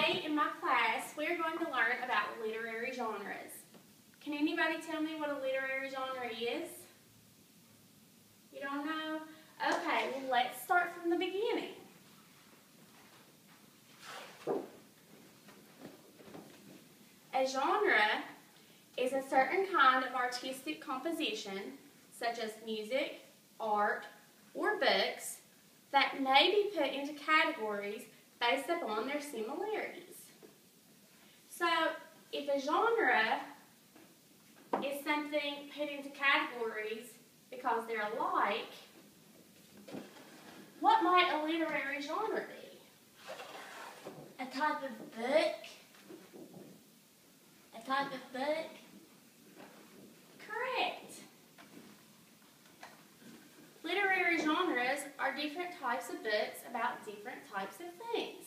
Today in my class, we're going to learn about literary genres. Can anybody tell me what a literary genre is? You don't know? Okay, well let's start from the beginning. A genre is a certain kind of artistic composition, such as music, art, or books, that may be put into categories based upon their similarities. So, if a genre is something put into categories because they're alike, what might a literary genre be? A type of book? A type of book? Correct. Literary genres are different types of books about different types of things.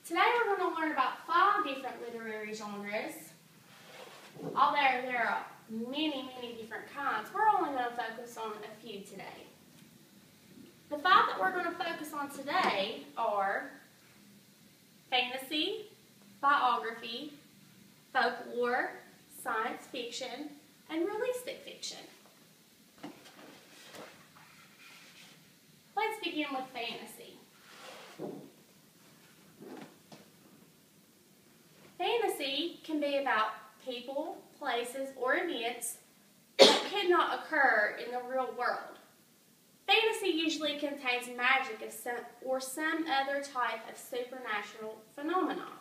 Today we're going to learn about 5 different literary genres. Although there are many different kinds, we're only going to focus on a few today. The 5 that we're going to focus on today are fantasy, biography, folklore, science fiction, and realistic fiction. Let's begin with fantasy. Fantasy can be about people, places, or events that could not occur in the real world. Fantasy usually contains magic or some other type of supernatural phenomenon.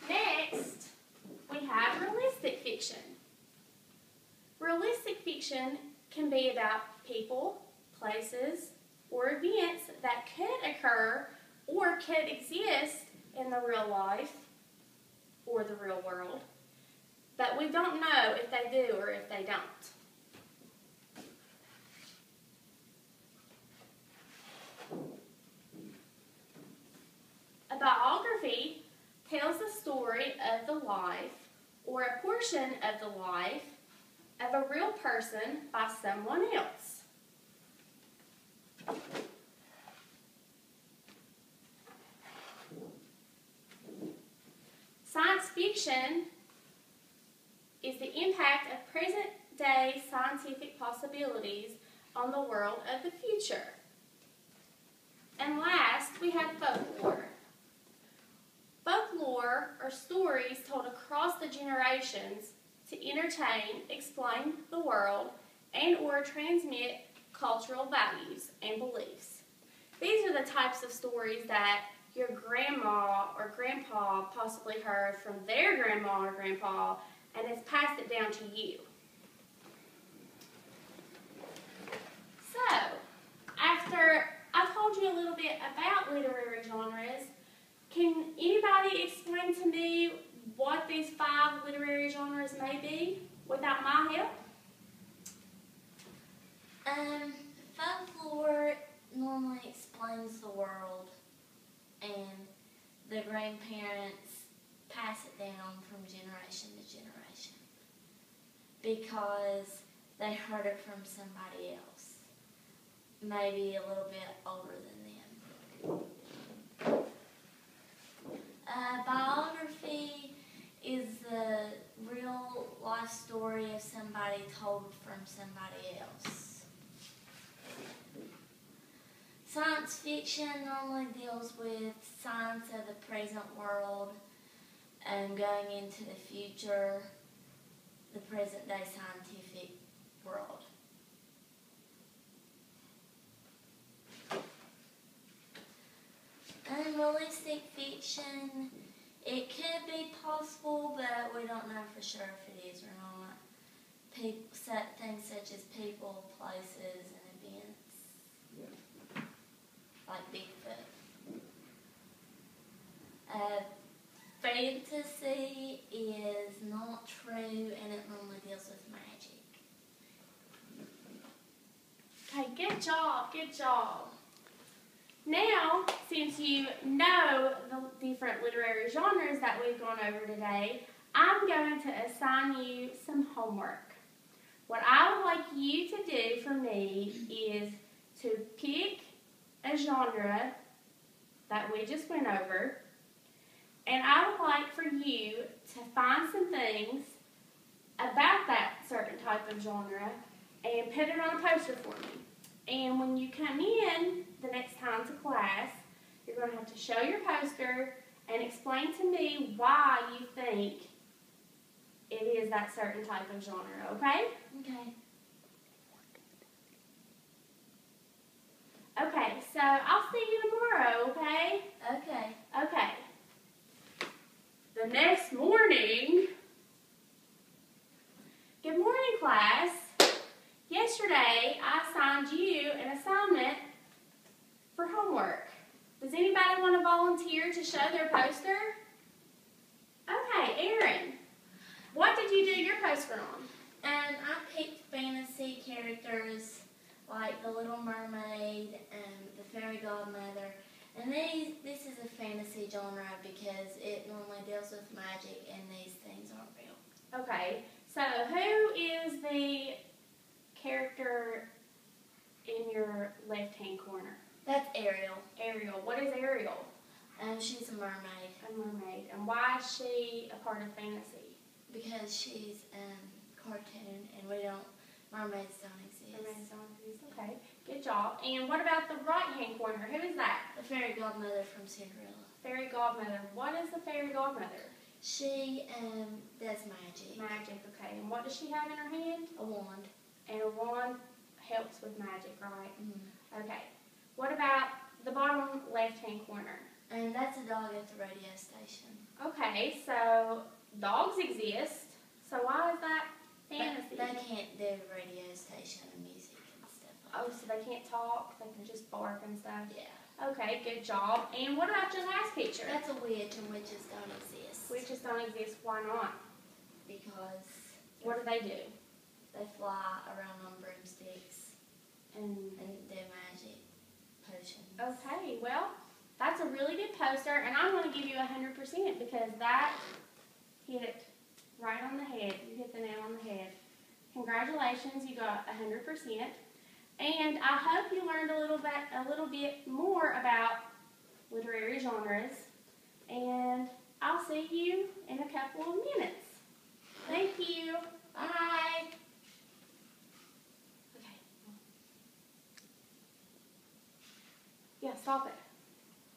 Next, we have realistic fiction. Realistic fiction can be about people, places, or events that could occur or could exist in the real life or the real world, but we don't know if they do or if they don't. A biography tells the story of the life or a portion of the life of a real person by someone else. Science fiction is the impact of present-day scientific possibilities on the world of the future. And last, we have folklore. Folklore are stories told across the generations to entertain, explain the world, and or transmit cultural values and beliefs. These are the types of stories that your grandma or grandpa possibly heard from their grandma or grandpa and has passed it down to you. So, after I've told you a little bit about literary genres, can anybody explain to me what these 5 literary genres may be without my help? Folklore normally explains the world, and the grandparents pass it down from generation to generation because they heard it from somebody else, maybe a little bit older than them. Biography is the real life story of somebody told from somebody else. Science fiction normally deals with science of the present world and going into the future, the present day scientific world. And realistic fiction, it could be possible, but we don't know for sure if it is or not. Things such as people, places, and events, like Bigfoot. Fantasy is not true, and it normally deals with magic. Okay, good job. Now, since you know the different literary genres that we've gone over today, I'm going to assign you some homework. What I would like you to do for me is to pick a genre that we just went over, and I would like for you to find some things about that certain type of genre and put it on a poster for me. And when you come in the next time to class, you're going to have to show your poster and explain to me why you think it is that certain type of genre, okay? Okay. Okay, so I'll see you tomorrow, okay? Okay. Okay. The next morning. Good morning, class. Yesterday, I assigned you an assignment for homework. Does anybody want to volunteer to show their poster? Okay, Erin. What did you do your poster on? And I picked fantasy characters like the Little Mermaid and the Fairy Godmother. And this is a fantasy genre because it normally deals with magic and these things aren't real. Okay, so who is the character in your left-hand corner? That's Ariel. Ariel. What is Ariel? She's a mermaid. A mermaid. And why is she a part of fantasy? Because she's a cartoon and mermaids don't exist. Mermaids don't exist. Okay, good job. And what about the right-hand corner? Who is that? The Fairy Godmother from Cinderella. Fairy Godmother. What is the Fairy Godmother? She does magic. Magic, okay. And what does she have in her hand? A wand. And a wand helps with magic, right? Mm-hmm. Okay. What about the bottom left-hand corner? And that's a dog at the radio station. Okay, so dogs exist. So why is that fantasy? They can't do radio station and music and stuff like Oh, so they can't talk? They can just bark and stuff? that. Yeah. Okay, good job. And what about your last picture? That's a witch, and witches don't exist. Witches don't exist. Why not? Because What do they do? they fly around on broomsticks And do magic potions. okay, well, that's a really good poster, and I'm going to give you 100% because that hit it right on the head. You hit the nail on the head. Congratulations, you got 100%. And I hope you learned a little bit more about literary genres. And I'll see you in a couple of minutes. Thank you. Bye. Okay. Yeah, stop it.